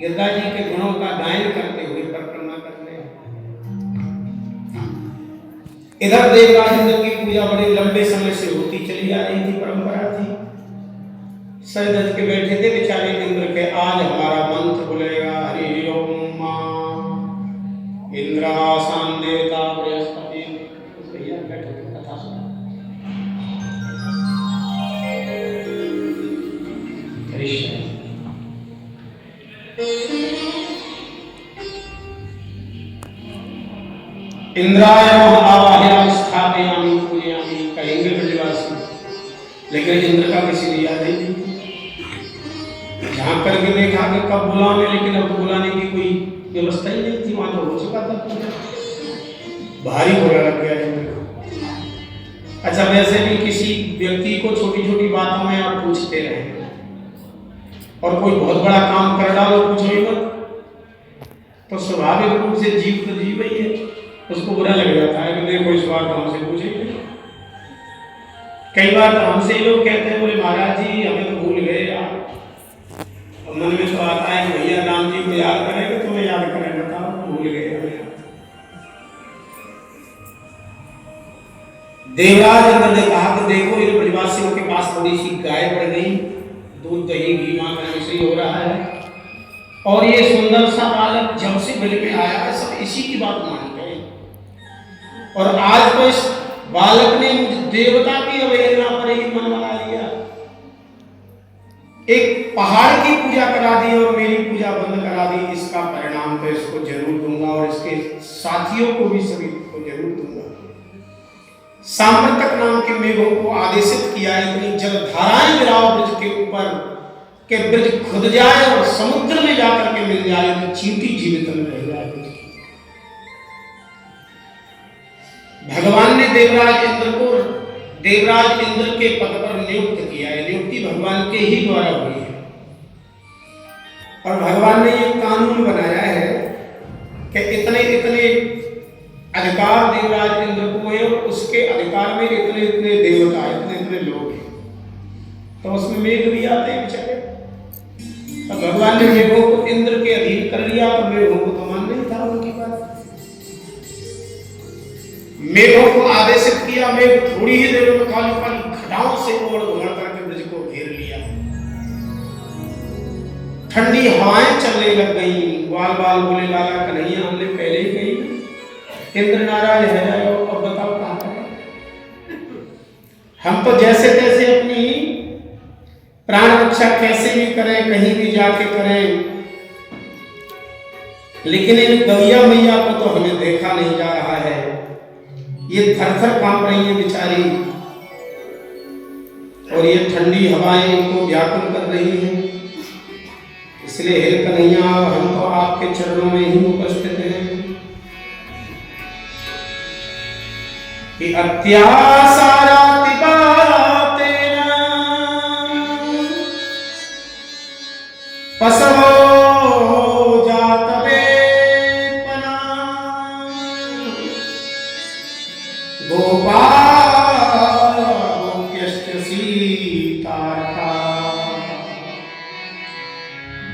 गिरधा जी के गुणों का गायन करते हुए परिक्रमा करते हैं। इधर देवराज इंद्र की पूजा बड़े लंबे समय से होती चली आ रही थी, परंपरा थी। सर दज के बैठे थे बेचारे इंद्र के, आज हमारा मंत्र बोलेगा हरि ओम इंद्रासन देवता बृहस्पति। भैया बैठे थे कथा सुना। इंद्राय आवाहयामि स्थापयामि पूजयामि कहेंगे ब्रजवासी, लेकिन इंद्र का किसी ने याद नहीं। जहां करके देखा कि कब बुलाने, लेकिन अब बुलाने की कोई व्यवस्था ही नहीं थी। वहां तो हो चुका था, भारी बुरा लग गया इंद्र को। अच्छा, वैसे भी किसी व्यक्ति को छोटी छोटी बातों में आप पूछते रहे और कोई बहुत बड़ा काम कर डालो पूछो ही मत, तो स्वाभाविक रूप से जीव तो जीव ही है, उसको बुरा लग जाता है कि देखो इस बार तो हमसे पूछेंगे। कई बार तो हमसे ही लोग कहते हैं, बोले महाराज जी हमें तो भूल गए यार। और मन में तो आता है कि भैया राम जी को याद करेंगे, तुम्हें याद करें, बताओ भूल गए हमें। देवराज इंद्र ने कहा कि देखो इन ब्रजवासियों के पास थोड़ी सी गाय पड़ गई, दूध दही घी माखन ऐसे ही हो रहा है, और ये सुंदर सा बालक जब से मिल में आया है सब इसी की बात मान गए। और आज तो इस बालक ने देवता की अवहेलना पर ही मन बना लिया, एक पहाड़ की पूजा करा दी और मेरी पूजा बंद करा दी। इसका परिणाम तो इसको जरूर दूंगा और इसके साथियों को भी, सभी को जरूर दूंगा। साम्प्रतक नाम के मेघों को आदेशित किया, इतनी जलधाराएं गिराओ ब्रज के ऊपर कि ब्रज खुद जाए और समुद्र में जाकर के मिल जाए, तो चींटी जीवित में रह जाए। भगवान ने देवराज इंद्र के पद पर नियुक्त किया है। नियुक्ति भगवान के ही द्वारा हुई है, और भगवान ने ये कानून बनाया है कि इतने इतने अधिकार देवराज इंद्र को है, और उसके अधिकार में इतने इतने देवता, इतने इतने लोग हैं। तो उसमें मेघ भी आते हैं बेचारे। तो भगवान ने मेघों को इंद्र के अधीन कर लिया, तो मेघों को तो मान नहीं था उनकी बात। मेघों को आदेशित किया, मेघ थोड़ी ही देर में काली काली घटाओं से ओढ़ घुमड़ करके ब्रज को घेर लिया। ठंडी हवाएं चलने लग गई। बाल बाल बोले लाला कन्हैया हमने पहले ही कही, इंद्र नाराज है, अब बताओ कहां करें। हम तो जैसे तैसे अपनी प्राण रक्षा कैसे भी करें, कहीं भी जाके करें, लेकिन इन गौया मैया को तो हमें देखा नहीं जा रहा है। ये थर थर कांप रही है बेचारी, और ये ठंडी हवाएं इनको व्याकुल कर रही हैं। इसलिए हे कन्हैया, हम तो आपके चरणों में ही उपस्थित हैं कि अत्यासाराति बातेन पसवो जात वेपना गोपालोक्यश्च सीतार्का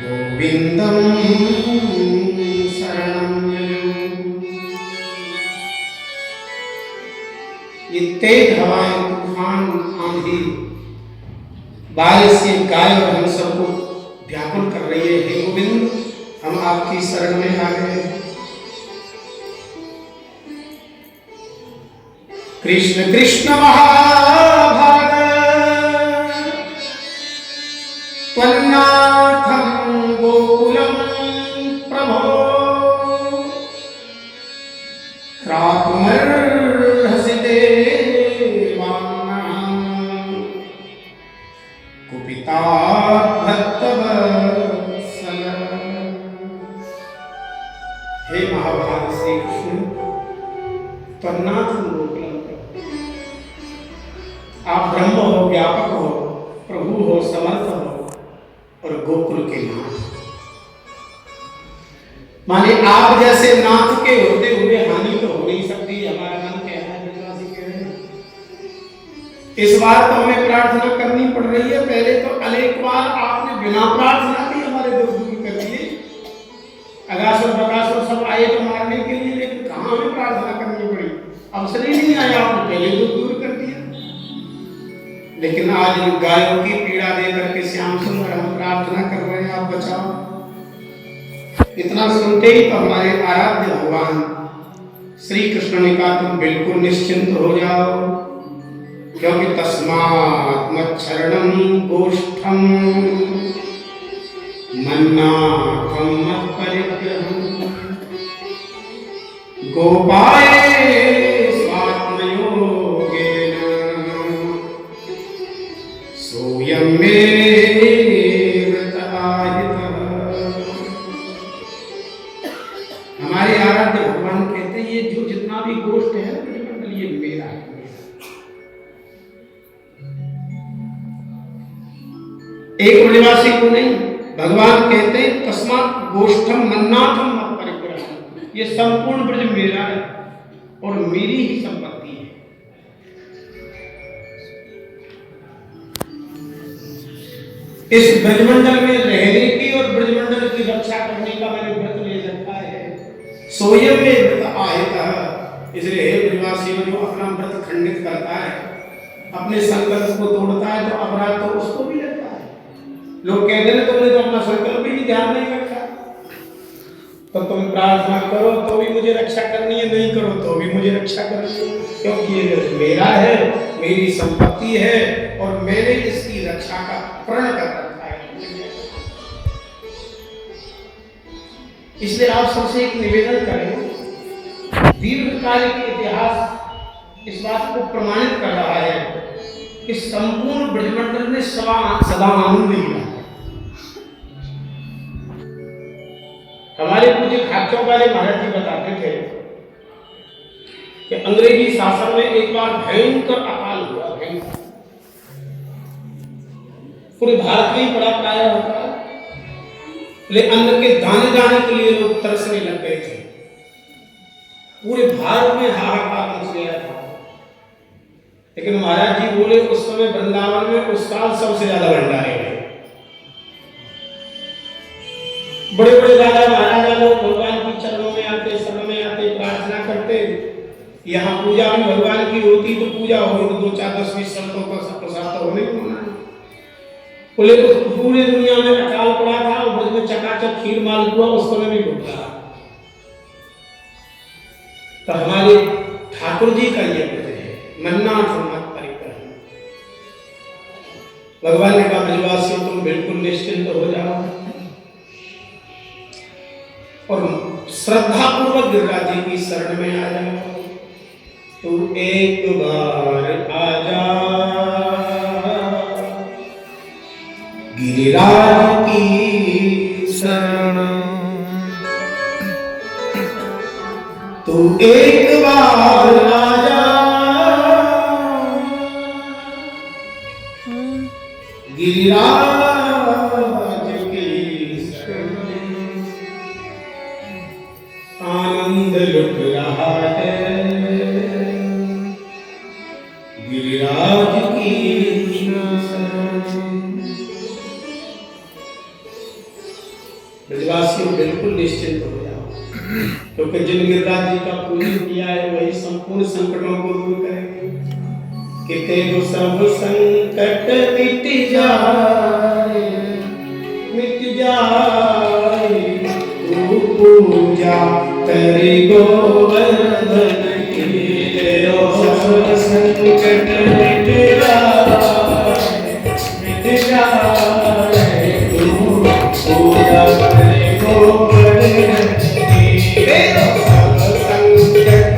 गोविंदम शरणं ययो। ये तेज हवाएं, तूफान, आंधी, बारिश, ये गाय और हम सबको व्याकुल कर रही है। हे गोविंद, हम आपकी शरण में आ गए। कृष्ण कृष्ण महाभाग त्वन्नाथं गोकुलं प्रभो त्रातुमर्हसिते वान्नां कुपिता भक्तवत्सल। हे महाभाग श्री कृष्ण, त्वन्नाथं गोकुलं प्रभु, आप ब्रह्म हो, व्यापक हो, प्रभु हो, समर्थ हो और गोकुल के नाथ। माने आप जैसे नाथ के होते हुए हानि तो हो नहीं सकती, हमारा मन कह रहा है, ब्रजवासी कह रहे हैं। इस बार तो हमें प्रार्थना करनी पड़ रही है, पहले तो अनेक बार आपने बिना प्रार्थना के हमारे दुख दूर कर दिए। अगासुर बकासुर सब आए तो मारने के लिए, लेकिन कहाँ हमें प्रार्थना करनी पड़ी, अवसर ही नहीं आया, आपने पहले दुख दूर कर दिया। लेकिन आज गायों की पीड़ा दे करके श्याम सुंदर हम प्रार्थना कर रहे हैं, आप बचाओ। इतना सुनते ही तो हमारे आराध्य भगवान श्री कृष्ण ने कहा तुम बिल्कुल निश्चिंत हो जाओ, क्योंकि तस्मात् मच्छरणं गोष्ठं मन्नाथं मत्परिग्रहं गोपाय स्वात्मयोगेन सोऽयं मे हमारे आराध्य भगवान कहते हैं ये जो जितना भी गोष्ठ है ये मेरा है। एक ब्रजवासी को नहीं, भगवान कहते हैं तस्मात् गोष्ठम मन्नाथम मत्परिग्रहं, ये संपूर्ण ब्रज मेरा है और मेरी ही संपत्ति है। इस ब्रजमंडल में रहने की और ब्रजमंडल की रक्षा करने का मैंने व्रत ले रखा है। सोयम में व्रत आहितः, इसलिए हे ब्रजवासियों, जो अपना व्रत खंडित करता है, अपने संकल्प को तोड़ता है, तो अपराध तो उसको भी लगता है। लोग कहते हैं तुमने तो अपना संकल्प भी ध्यान नहीं रखा, तो तुम प्रार्थना करो तो भी मुझे रक्षा करनी है, नहीं करो तो भी मुझे रक्षा करनी है, क्योंकि ये मेरा है, मेरी संपत्ति है और मैंने इसकी रक्षा का प्रण कर रखा है। इसलिए आप सबसे एक निवेदन करें, दीर्घकालिक इतिहास इस बात को प्रमाणित कर रहा है कि संपूर्ण ब्रजमंडल में सदा आनंद ही रहा। हमारे पूज्य खाचों वाले महाराज जी बताते थे कि अंग्रेजी शासन में एक बार भयंकर अकाल हुआ, भयंकर, पूरे भारत में ही बड़ा प्राय होता है, लेकिन अन्न के दाने दाने के लिए लोग तरसने लग गए थे। पूरे भारत में हाहाकार मच गया था। लेकिन महाराज जी बोले उस समय वृंदावन में उस साल सबसे ज्यादा भंडारे गए। बड़े बड़े राजा महाराजा लोग भगवान की चरणों में आते, शरण में आते, प्रार्थना करते। यहाँ पूजा भी भगवान की होती तो पूजा हो तो 2 4 10 20 संतों का प्रसाद होने को होना। बोले पूरी दुनिया में अकाल पड़ा था और ब्रज में चकाचक खीर मालपुआ उस समय भी घट रहा। तो हमारे ठाकुर जी का ये व्रत है, मन्नाथं मत्परिग्रहं। भगवान ने कहा ब्रजवासियों तुम बिल्कुल निश्चिंत हो जाओ और श्रद्धा पूर्वक गिरिराज जी की शरण में आ जाओ। तू एक बार आ जा गिरिराज की शरण, तू एक बार आ जा गिरिराज की शरण। आनंद लुट रहा है गिरिराज की शरण। ब्रजवासियों बिल्कुल निश्चिंत हो जाओ, क्योंकि जिन गिरिराज जी का पूजन किया है वही संपूर्ण संकटों को दूर करेंगे। कि तेरे सब संकट मिट जाए, मिट जाए। तू पूजा करे गोवर्धन की, तेरे सब संकट मिट जाए, मिट जाए। तू पूजा करे गोवर्धन की, तेरे सब संकट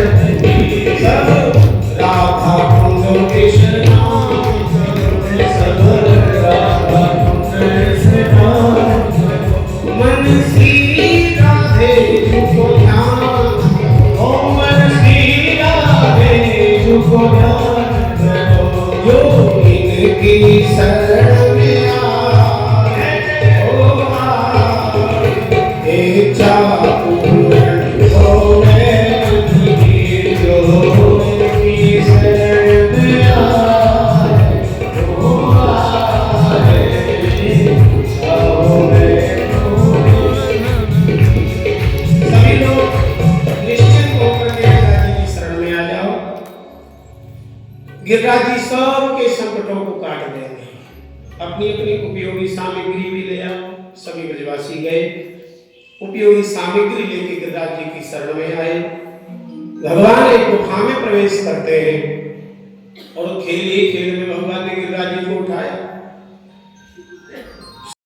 सब राधा कुंड कृष्णा सब राधा कुंड कृष्णा मन सी राधे जुको ध्यान ओ मन सी राधे जुको ध्यान जो इनकी शरण में आए ओ आए चापूर्ण हो मैं जो इनकी शरण में आए ओ आए आओ मैं सभी लोग निश्चित होकर के गिरिराज जी की शरण में आ जाओ। गिरिराज जी सबके संकटों को काट देंगे। अपनी अपनी उपयोगी सामग्री भी ले आओ। सभी ब्रजवासी गए, उपयोगी सामग्री लेके गिरिराज जी की शरण में आए। भगवान एक गुफा में प्रवेश करते हैं और खेल ही खेल